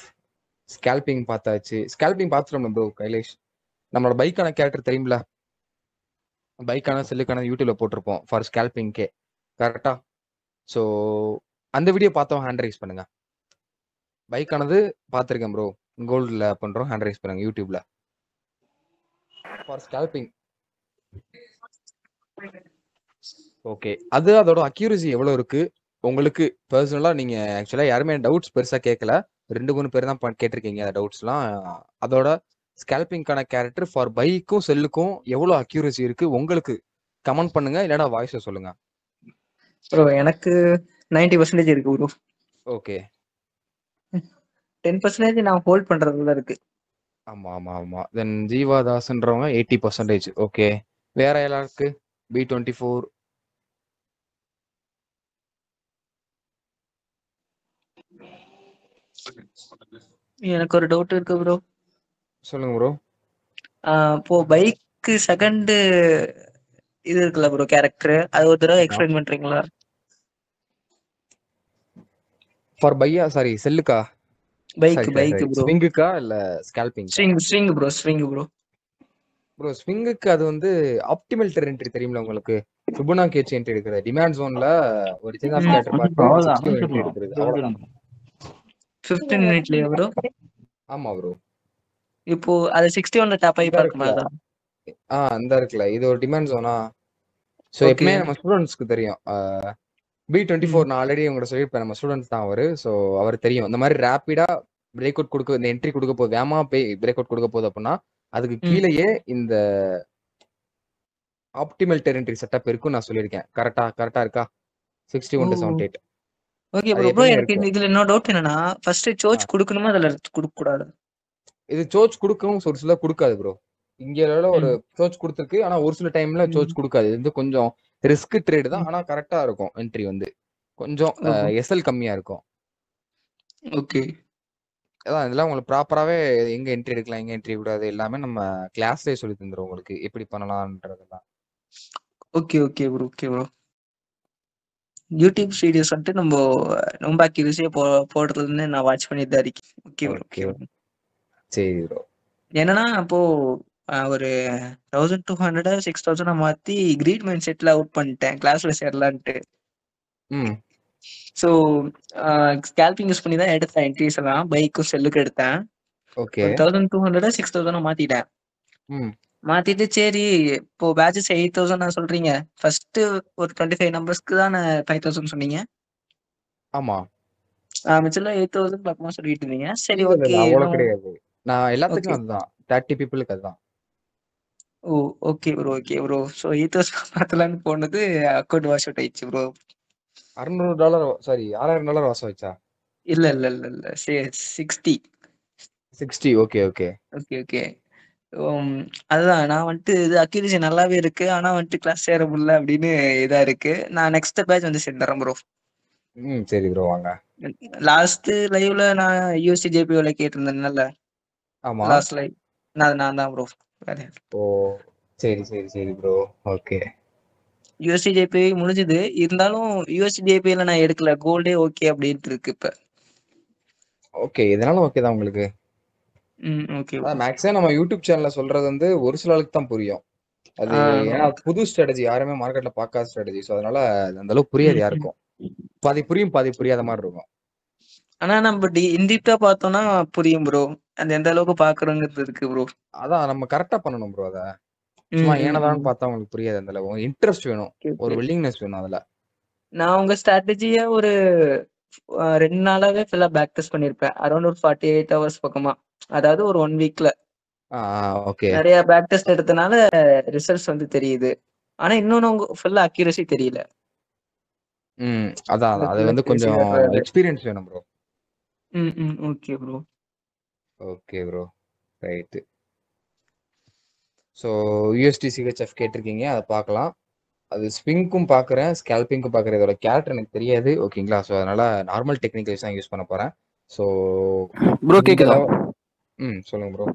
scalping பார்த்தாச்சு. ஸ்கேல்பிங் பார்த்துட்டோம் ப்ரோ கைலேஷ். நம்மளோட பைக்கான கேரக்டர் தெரியுமில, பைக்கான செல்லுக்கான யூடியூப்ல போட்டிருப்போம் ஃபார் ஸ்கேல்பிங்கே கரெக்டா. ஸோ அந்த வீடியோ பார்த்தோம் ஹேண்ட் ரைஸ் பண்ணுங்க. பைக்கானது பார்த்துருக்கேன் ப்ரோ, கோல்டில் பண்ணுறோம் ஹேண்ட் ரைஸ் பண்ணுங்க யூடியூப்ல ஃபார் ஸ்கேல்பிங். ஓகே. அது அதோட அக்யூரசி எவ்வளோ இருக்கு உங்களுக்கு பர்சனலாக? நீங்கள் ஆக்சுவலாக யாருமே டவுட்ஸ் பெருசாக கேட்கல, 2-3 பேர் தான் கேட்டிருக்கீங்க அந்த டவுட்ஸ்லாம். அதோட ஸ்கேல்பிங்கான கேரக்டர் ஃபார் பைக்கும் செல்லுக்கும் எவ்வளோ அக்யூரசி இருக்கு உங்களுக்கு கமெண்ட் பண்ணுங்க, இல்லைன்னா வாய்ஸை சொல்லுங்க. ப்ரோ எனக்கு 90% இருக்கு ப்ரோ. ஓகே. 10% நான் ஹோல்ட் பண்றதுல இருக்கு. ஆமா ஆமா ஆமா. தென் ஜீவாதாஸ்ன்றவங்க 80%. ஓகே. வேற எல்லாருக்கு B24 எனக்கு ஒரு டவுட் இருக்கு ப்ரோ. சொல்லுங்க ப்ரோ. இப்போ பைக்கு செகண்ட் இது இருக்குல்ல ப்ரோ கேரக்டர், அது ஒரு தடவை எக்ஸ்பிளைன் பண்றீங்களா? ஃபார் பையா சாரி செல்லுக்கா? பைக் ப்ரோ. ஸ்விங்குக்கா இல்ல ஸ்கேல்பிங்? Swing bro. ப்ரோ ஸ்விங்குக்கு அது வந்து ஆப்டிமல் டெரிட்டரி தெரியும்ல உங்களுக்கு. ஃபிபோனாச்சி என்ட்ரி எடுக்குறது டிமாண்ட் ஜோன்ல ஒரு சின்ன ஸ்கேட்டர் பார்த்து 60 என்ட்ரி எடுக்குறது அவ்வளவுதான். 15 மினிட்லயா ப்ரோ? ஆமா ப்ரோ. இப்போ அது 61ல டாப் ஆகி பார்க்குமா? அந்த இருக்குல்ல, இது ஒரு டிமாண்ட் ஜோனா. ஸோ எப்பவுமே நம்ம ஸ்டூடெண்ட்ஸ்க்கு தெரியும். B24 நான் ஆல்ரெடி உங்கள்கிட்ட சொல்லியிருப்பேன், நம்ம ஸ்டூடெண்ட்ஸ் தான் அவரு. ஸோ அவர் தெரியும் இந்த மாதிரி ரேப்பிடா பிரேக் அவுட் கொடுக்க, இந்த என்ட்ரி கொடுக்க போகுது, வேமா போய் பிரேக் அவுட் கொடுக்க போகுது அப்படின்னா அதுக்கு கீழேயே இந்த ஆப்டிமல் டெரிட்டரி செட்டப் இருக்கும் நான் சொல்லியிருக்கேன். கரெக்டா இருக்கா? 61-78. Okay bro. ப்ரோ எனக்கு இதுல இன்னொரு டவுட் என்னன்னா, ஃபர்ஸ்ட் சோச் கொடுக்கணுமா அதுல கொடுக்க கூடாது? இது சோச் கொடுக்கவும் ஒரு சில கொடுக்காது ப்ரோ. இங்க ஒரு சோச் கொடுத்துருக்கு, ஆனா ஒரு சில டைம்ல சோச் கொடுக்காது. இது வந்து கொஞ்சம் ரிஸ்க் ட்ரேட் தான், ஆனா கரெக்டா இருக்கும். என்ட்ரி வந்து கொஞ்சம் எஸ்எல் கம்மியா இருக்கும். ஓகே. அதான் இதெல்லாம் உங்களுக்கு ப்ராப்பராகவே எங்க என்ட்ரி எடுக்கலாம், எங்க என்ட்ரி கூடாது எல்லாமே நம்ம கிளாஸ்லேயே சொல்லி தந்துடும் உங்களுக்கு எப்படி பண்ணலாம்ன்றதெல்லாம். Okay bro. யூடியூப் வீடியோஸ் வந்துட்டு நம்ம ரொம்ப அக்யூரஸியா போடுறதுன்னு நான் வாட்ச் பண்ணிட்டு தான் இருக்கேன். Okay bro. சரி ப்ரோ. என்னன்னா அப்போ ஒரு 1200 6000 மாத்தி கிரீட் மைண்ட் செட்ல அவுட் பண்ணிட்டேன் கிளாஸ்ல சேரலான்ட்டு. ஸோ ஸ்கேல்பிங் யூஸ் பண்ணி தான் எடுத்தேன் என்ட்ரிஸ் எல்லாம். பைக்கும் செல்லுக்கு எடுத்தேன். ஓகே. 1200 6000 மாத்திட்டேன். மாத்திட்டு சரி இப்போ பேட்சஸ் 8000 நான் சொல்றீங்க. ஃபர்ஸ்ட் ஒரு 25 நம்பர்ஸ்க்கு தான் 5000 சொன்னீங்க. ஆமா. மிச்சம் 8000 பக்கமா சொல்லிட்டு இருந்தீங்க. சரி ஓகே. அவ்வளவு கிடையாது, நான் எல்லாத்துக்கும் அதுதான் 30 பீப்புளுக்கு அதுதான். Okay bro. ஸோ 8000 மாத்தலான்னு போனது அக்கௌண்ட் வாஷ் அவுட் ஆயிடுச்சு ப்ரோ. $600 சாரி $6000 வாசம் வச்சா? இல்ல 60. ஓகே. அதுதான் நான் வந்துட்டு இது அக்யூரசி நல்லாவே இருக்கு, ஆனா வந்துட்டு கிளாஸ் சேர முடியல அப்படின்னு இதா இருக்கு. நான் நெக்ஸ்ட் பேட்ச் வந்து சேர்ந்துறேன் ப்ரோ. சரி ப்ரோ வாங்க. லாஸ்ட் லைவ்ல நான் யூஎஸ்டி ஜேபிஓல கேட்டிருந்தேன்ல. ஆமா லாஸ்ட் லைவ் நான் தான் ப்ரோ. சரி ப்ரோ. ஓகே. யூஎஸ்டி ஜேபிஐ முடிஞ்சது, இருந்தாலும் யூஎஸ்டி ஜேபிஐல நான் எடுக்கல. கோல்டே ஓகே அப்படின்ட்டு இருக்கு இப்ப. ஓகே இதனால ஓகே தான் உங்களுக்கு. ஓகே. மேக்ஸிமம் நம்ம யூடியூப் சேனல்ல சொல்றது வந்து ஒரு சில ஆளுக்கு தான் புரியும். அது ஏன்னா புது ஸ்ட்ராட்டஜி, யாருமே மார்க்கெட்ல பார்க்காத ஸ்ட்ராட்டஜி. ஸோ அதனால அந்த அளவுக்கு புரியாது யாருக்கும். பாதி புரியும் பாதி புரியாத மாதிரி இருக்கும். ஆனா நம்ம இன்டிப்டா பார்த்தோம்னா புரியும் ப்ரோ. அந்த எந்த அளவுக்கு பாக்குறோங்கிறது இருக்கு ப்ரோ. அதான் நம்ம கரெக்டா பண்ணணும் ப்ரோ. அத சும்மா ம், ம், ஏனதான்னு ம். பார்த்தா உங்களுக்கு புரியாது அந்த அளவு. இன்ட்ரெஸ்ட் வேணும். ஓகே, ஒரு ஓகே. வில்லிங்னஸ் வேணும் அதுல. நான் உங்க ஸ்ட்ராட்டஜிய ஒரு 2 நாளாவே ஃபுல்லா பேக் டெஸ்ட் பண்ணியிருப்பேன். அரௌண்ட் ஒரு 48 ஹவர்ஸ் பக்கமா. அதாவது ஒரு 1 வீக்ல. ஓகே. நெறைய பேக் டெஸ்ட் எடுத்தனால ரிசல்ட்ஸ் வந்து தெரியுது. ஆனா இன்னொன்னு உங்க ஃபுல்லா அக்யூரசி தெரியல. அதான் இந்த அதான். அது ஃபுல் வந்து அக்யூரசி கொஞ்சம் வர்றது. எக்ஸ்பீரியன்ஸ் வேணும் ப்ரோ. ம், ம். Okay bro. Okay bro. Right. So USD CHF கேட்டிருக்கீங்க, அதை பார்க்கலாம். அது ஸ்விங்க்கும் பார்க்குறேன், ஸ்கேல்பிங்க்கும் பார்க்குறேன். இதோட கேரக்டர் எனக்கு தெரியாது, ஓகேங்களா? ஸோ அதனால நார்மல் டெக்னிக்கல்ஸ் தான் யூஸ் பண்ண போறேன். ஸோ ப்ரோ இந்த கேக்குதா? சொல்லுங்க ப்ரோ.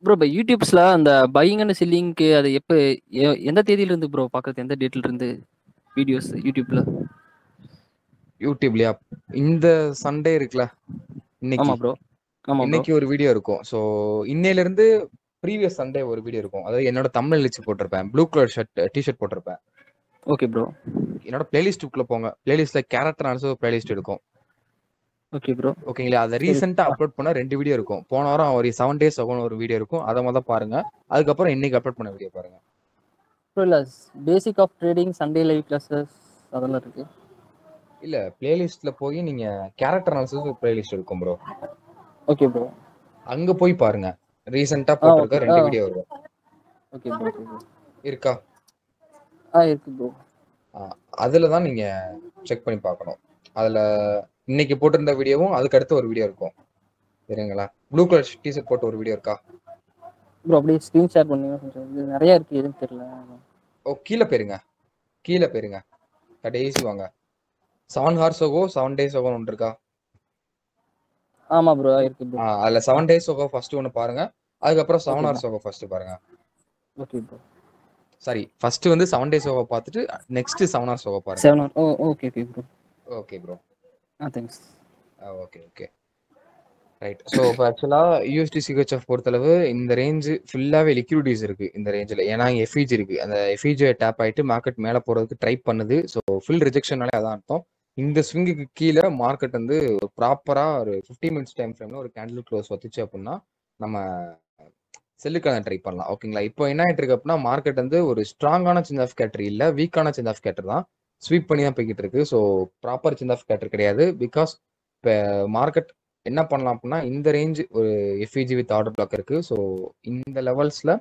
ப்ரோ இப்போ யூடியூப்ஸ்ல அந்த பையிங் அண்ட் செல்லிங்க்கு அது எப்போ எந்த தேதியில இருந்து ப்ரோ பார்க்கறது? எந்த டேட்ல இருந்து வீடியோஸ் யூடியூப்ல? யூடியூப்லயா? இந்த சண்டே இருக்குல்ல, இன்னைக்கு ஆமா ப்ரோ. ஆமா ப்ரோ. இன்னைக்கு ஒரு வீடியோ இருக்கும். ஸோ இன்னையில இருந்து ப்ரீவியஸ் சண்டே ஒரு வீடியோ இருக்கும். அதாவது என்னோட தமிழ் வச்சு போட்டிருப்பேன், ப்ளூ கலர் டிஷர்ட் போட்டிருப்பேன். Okay bro. என்னோட பிளேலிஸ்ட்டுக்குள்ள போங்க, பிளேலிஸ்ட்ல கேரக்டர் அனாலிசிஸ் ஒரு பிளேலிஸ்ட் இருக்கும், ஓகே ப்ரோ. ஓகேங்களா? அதை சரி. ரீசெண்டா அப்லோட் பண்ண 2 வீடியோ இருக்கும். போன வாரம் ஒரு 7 days ஆகும் ஒரு வீடியோ இருக்கும், அதை மொதல் பாருங்க. அதுக்கப்புறம் இன்னைக்கு அப்லோட் பண்ண வீடியோ பாருங்க. ப்ரோ இல்ல basic of trading, Sunday live classes அதெல்லாம் இருக்கு. இல்ல, பிளேலிஸ்ட்ல போய் நீங்க கேரக்டர் அனாலிசிஸ் ஒரு பிளேலிஸ்ட் இருக்கும் ப்ரோ, ஓகே ப்ரோ. அங்க போய் பாருங்க. ரீசெண்டா ஓகே. போட்டிருக்க 2 வீடியோ வரும். Okay bro. Okay bro. இருக்கா? இருக்கு ப்ரோ. அதுல தான் நீங்க செக் பண்ணி பார்க்கணும். அதுல இன்னைக்கு போட்டிருந்த வீடியோவும் அதுக்கு அடுத்து ஒரு வீடியோ இருக்கும். சரிங்களா? ப்ளூ கலர் டிஷர்ட் போட்டு ஒரு வீடியோ இருக்கா? ப்ரோ அப்படியே ஸ்க்ரீன் ஷேர் பண்ணுங்க கொஞ்சம். இது நிறைய இருக்கு, எதுவும் தெரியல. கீழே போயிருங்க, கடைசி வாங்க. 7 hours ago 7 days ago ஒன்று இருக்கா? ஆமா ப்ரோ, இருக்கு ப்ரோ. அதுல 7 days ago ஃபர்ஸ்ட் ஒன்று பாருங்க. அதுக்கப்புறம் 7 okay hours bro. ago first பாருங்க. Okay bro. சாரி, ஃபர்ஸ்ட் வந்து 7 days ago பார்த்துட்டு நெக்ஸ்ட் 7 hours ago பாருங்க. 7 hours. Okay bro. Okay bro. Thanks. Okay right. So இப்போ ஆக்சுவலாக யூஎஸ்டி சிஹெச்எஃப் பொறுத்தளவு இந்த ரேஞ்சு ஃபுல்லாகவே லிக்விடிட்டிஸ் இருக்குது இந்த ரேஞ்சில். ஏன்னா எஃப்இஜி இருக்குது, அந்த எஃப்இஜியை டேப் ஆகிட்டு மார்க்கெட் மேலே போகிறதுக்கு ட்ரை பண்ணுது. ஸோ ஃபுல் ரிஜெக்ஷனாலே அதான் அர்த்தம். இந்த ஸ்விங்குக்கு கீழே மார்க்கெட் வந்து ப்ராப்பராக ஒரு 50 minutes டைம் ஃப்ரேமில் ஒரு கேண்டில் க்ளோஸ் வச்சுச்சு அப்படின்னா நம்ம செல்லுக்கான ட்ரை பண்ணலாம், ஓகேங்களா? இப்போ என்ன ஆகிட்டு இருக்கு அப்படின்னா மார்க்கெட் வந்து ஒரு ஸ்ட்ராங்கான சேஞ்ச் ஆஃப் கேட்டர் இல்லை, வீக்கான சேஞ்ச் ஆஃப் கேட்டர் தான், ஸ்வீப் பண்ணி தான் போய்கிட்டு இருக்கு. So proper change of character கிடையாது. பிகாஸ் இப்போ மார்க்கெட் என்ன பண்ணலாம் அப்படின்னா இந்த ரேஞ்ச் ஒரு எஃப்இஜி வித் ஆர்டர் பிளாக் இருக்கு. ஸோ இந்த லெவல்ஸ்ல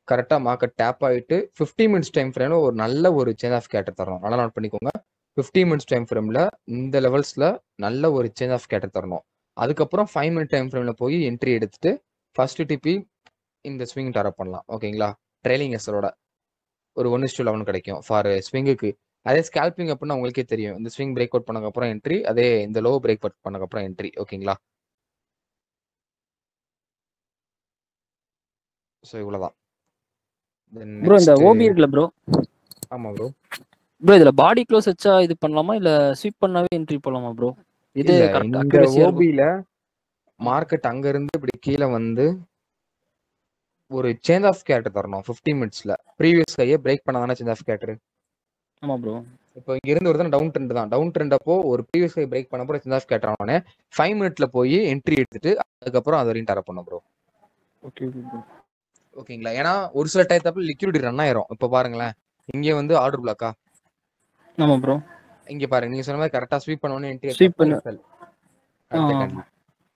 கரெக்டாக மார்க்கெட் டேப் ஆகிட்டு 50 minutes டைம் ஃப்ரேம்ல ஒரு நல்ல ஒரு சேஞ்ச் ஆஃப் கேட்டர் தரணும். நல்லா நோட் பண்ணிக்கோங்க, 50 minutes டைம் ஃப்ரேம்ல இந்த லெவல்ஸ்ல நல்ல ஒரு சேஞ்ச் ஆஃப் கேட்டர் தரணும். அதுக்கப்புறம் 5 minute டைம் ஃப்ரேம்ல போய் என்ட்ரி எடுத்துட்டு ஃபர்ஸ்ட் டிபி இந்த ஸ்விங் டாரப் பண்ணலாம், ஓகேங்களா? ட்ரெயிலிங் எஸ்ஸரோட ஒரு 1:11 கிடைக்கும் ஃபார் ஸ்விங்குக்கு. அதே ஸ்கேல்பிங் அப்படின்னா உங்களுக்கே தெரியும், இந்த ஸ்விங் பிரேக் அவுட் பண்ணக்கப்புறம் என்ட்ரி, அதே இந்த லோ பிரேக் அவுட் பண்ணக்கப்புறம் என்ட்ரி, ஓகேங்களா? ஸோ இவ்வளோதான். ப்ரோ இந்த ஓபி இருக்குல்ல ப்ரோ. ஆமா ப்ரோ. இதுல பாடி க்ளோஸ் வச்சா இது பண்ணலாமா இல்ல ஸ்வீப் பண்ணாவே என்ட்ரி போலாமா ப்ரோ? இது இல்ல, கரெக்ட் இந்த அக்யூரசியா இருக்கும். ஓபில மார்க்கெட் அங்க இருந்து இப்படி கீழே வந்து ஒரு சேஞ்ச் ஆஃப் கேட்டர் தரணும் 50 minutesல. ப்ரீவியஸ் ஹையை பிரேக் பண்ணாதானே சேஞ்ச் ஆஃப் கேட்டர். ஆமா ப்ரோ. இப்போ இங்க இருந்து ஒரு டவுன் ட்ரெண்ட் தான், டவுன் ட்ரெண்ட் அப்போ ஒரு ப்ரீவியஸ் ஹை பிரேக் பண்ணப்போ சேஞ்ச் ஆஃப் கேட்டர் ஆனே 5 minutesல போய் என்ட்ரி எடுத்துட்டு அதுக்கப்புறம் அது வரையும் டேரப் பண்ணும் ப்ரோ. Okay bro. ஓகேங்களா? ஏன்னா ஒரு சில டைத்துல லிக்விடிட்டி ரன் ஆயிரும். இப்போ பாருங்களேன், இங்கே வந்து ஆர்டர் பிளாக்கா? ஆமா ப்ரோ. இங்க பாருங்க, நீங்க சொன்ன மாதிரி கரெக்டா ஸ்வீப் பண்ண உடனே என்ட்ரி ஸ்வீப் எடுத்தப்போ பண்ண. செல் அடுத்த கேண்டில்.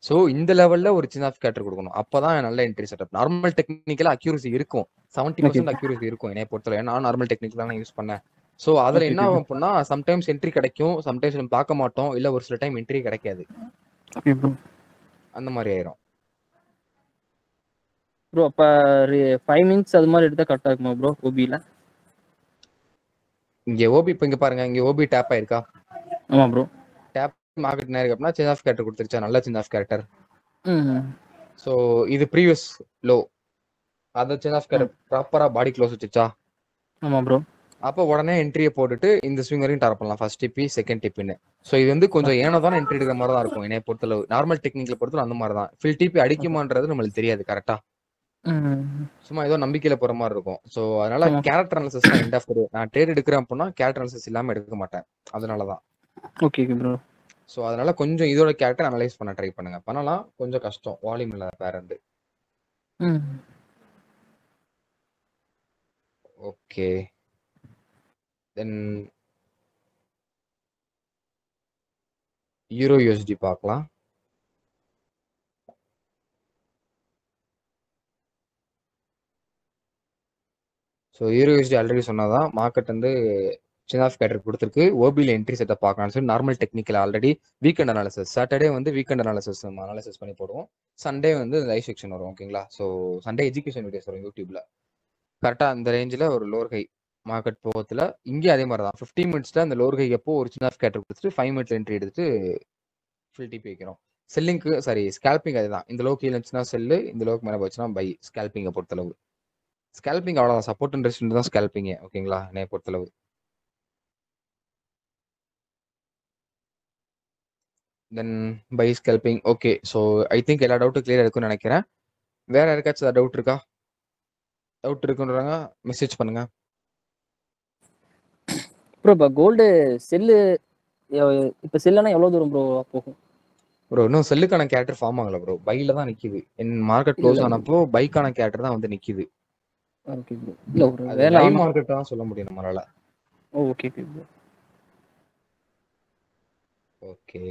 ஸோ இந்த லெவல்ல ஒரு சேஞ்ச் ஆஃப் கேட்டர் கொடுக்கணும், அப்பதான் நல்ல என்ட்ரி செட்டப். நார்மல் டெக்னிக்கலா அக்யூரசி இருக்கும், 70% அக்யூரசி இருக்கும் என்னை பொறுத்தவரை. ஏன்னா நார்மல் டெக்னிக் தான் யூஸ் பண்ணேன். ஸோ அதுல என்ன ஆகும் அப்படின்னா சம்டைம்ஸ் என்ட்ரி கிடைக்கும், சம்டைம்ஸ் நம்ம பார்க்க மாட்டோம், இல்ல ஒரு சில டைம் என்ட்ரி கிடைக்காது, அந்த மாதிரி ஆயிரும் ப்ரோ. அப்ப 5 minutes அது மாதிரி எடுத்தா கரெக்டா இருக்குமா ப்ரோ ஓபில? இங்க ஓபி இப்போ இங்க பாருங்க, இங்க ஓபி டேப் ஆயிருக்கா? ஆமா ப்ரோ. டேப் மார்க்கெட் நேரம் அப்படின்னா சேஞ்ச் ஆஃப் கேரக்டர் கொடுத்துருச்சா, நல்ல சேஞ்ச் ஆஃப் கேரக்டர். ஸோ இது ப்ரீவியஸ் லோ, அதை சேஞ்ச் ஆஃப் கேரக்டர் ப்ராப்பரா பாடி க்ளோஸ் வச்சுச்சா? ஆமா ப்ரோ. அப்போ உடனே என்ட்ரியை போட்டுட்டு இந்த ஸ்விங் வரையும் டார் பண்ணலாம், ஃபர்ஸ்ட் டிபி செகண்ட் டிபின்னு. ஸோ இது வந்து கொஞ்சம் ஏனோதான என்ட்ரி எடுக்கிற மாதிரி தான் இருக்கும் என்னை பொறுத்தளவு. நார்மல் டெக்னிக்ல பொறுத்தளவு அந்த மாதிரி தான். ஃபில் டிபி அடிக்குமான்றது நம்மளுக்கு தெரியாது கரெக்டா, சும்மா ஏதோ நம்பிக்கையில போற மாதிரி இருக்கும். ஸோ அதனால கேரக்டர் அனாலிசிஸ் தான் எண்ட் ஆஃப் டே. நான் ட்ரேட் எடுக்கிறேன் அப்படின்னா கேரக்டர் அனாலிசிஸ் இல்லாம எடுக்க மாட்டேன், அதனாலதான். Okay bro. ஸோ அதனால கொஞ்சம் இதோட கேரக்டர் அனலைஸ் பண்ண ட்ரை பண்ணுங்க, பண்ணலாம், கொஞ்சம் கஷ்டம் வால்யூம் இல்லாத பேர் வந்து. ஓகே. தென் யூரோ யூஎஸ்டி பார்க்கலாம். ஸோ யூரோ யூஎஸ்டி ஆல்ரெடி சொன்னதான் மார்க்கெட் வந்து சின்ன ஆஃப் கேட்டர் கொடுத்துருக்கு. ஓபியில் என்ட்ரி செட்டப் பார்க்கலாம்னு சொல்லி normal technical already weekend analysis Saturday வந்து வீக்கெண்ட் அனாலிசிஸ் நம்ம அனாலிசிஸ் பண்ணி போடுவோம். சண்டே வந்து லைவ் செக்ஷன் வரும். ஓகேங்களா? ஸோ சண்டே எஜுகேஷன் வீடியோஸ் வரும் யூடியூப்ல. கரெக்டாக அந்த ரேஞ்சில் ஒரு லோர் ஹை மார்க்கெட் போகத்தில் இங்கே அதே மாதிரி தான் 15 மினிட்ஸில் அந்த லோர் ஹை எப்போ ஒரு சின்ன ஆஃப் கேட்டர் கொடுத்துட்டு 5 மினிட்ஸ் என்ட்ரி எடுத்துட்டு ஃபுல் டிபி வைக்கிறோம். செல்லிங்க்கு சாரி ஸ்கேல்பிங் அதுதான். இந்த லோக்கு இருந்துச்சுன்னா செல்லு, இந்த லோக்கு மேலே போச்சுன்னா பை. ஸ்கேல்பிங்கை பொறுத்தளவு ஸ்கேல்பிங் அவ்வளோதான். சப்போர்ட் அண்ட் ரெசிஸ்டன்ட் தான் ஸ்கேல்பிங்க. ஓகேங்களா? என்னைய பொறுத்தளவு. Then bye scalping. Okay. So I think எல்லா டவுட்டும் கிளியர் இருக்குன்னு நினைக்கிறேன். வேற யாருக்காச்சும் டவுட் இருக்கா? டவுட் இருக்குன்றாங்க மெசேஜ் பண்ணுங்க. ப்ரோ இப்போ கோல்டு செல்லு இப்போ செல்லுனா எவ்வளோ தூரம் ப்ரோ போகும்? ப்ரோ இன்னும் செல்லுக்கான கேரக்டர் ஃபார்ம் ஆகல ப்ரோ. பையில தான் நிக்குது. என் மார்க்கெட் க்ளோஸ் ஆனப்போ பைக்கான கேரக்டர் தான் வந்து நிக்குது. Okay bro. இல்லை ஒரு அது வேலை லைவ் மார்க்கெட் தான் சொல்ல முடியும் நம்மளால. Okay bro. ஓகே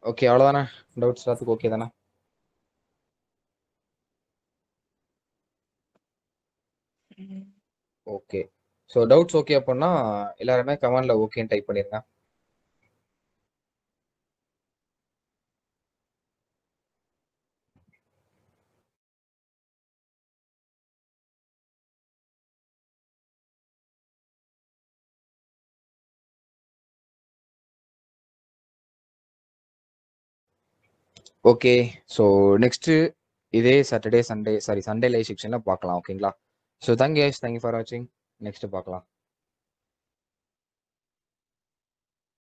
ஓகே அவ்வளோதானே? டவுட்ஸ் எல்லாத்துக்கும் ஓகே தானே? ஓகே. ஸோ டவுட்ஸ் ஓகே அப்படின்னா எல்லாருமே கமெண்ட்ல ஓகேன்னு டைப் பண்ணிருங்க. ஓகே. ஸோ நெக்ஸ்ட் இதே சாட்டர்டே சண்டே லைவ் செக்ஷன்ல பார்க்கலாம். ஓகேங்களா? ஸோ தேங்க்யூ ஃபார் வாட்சிங். நெக்ஸ்ட் பார்க்கலாம்.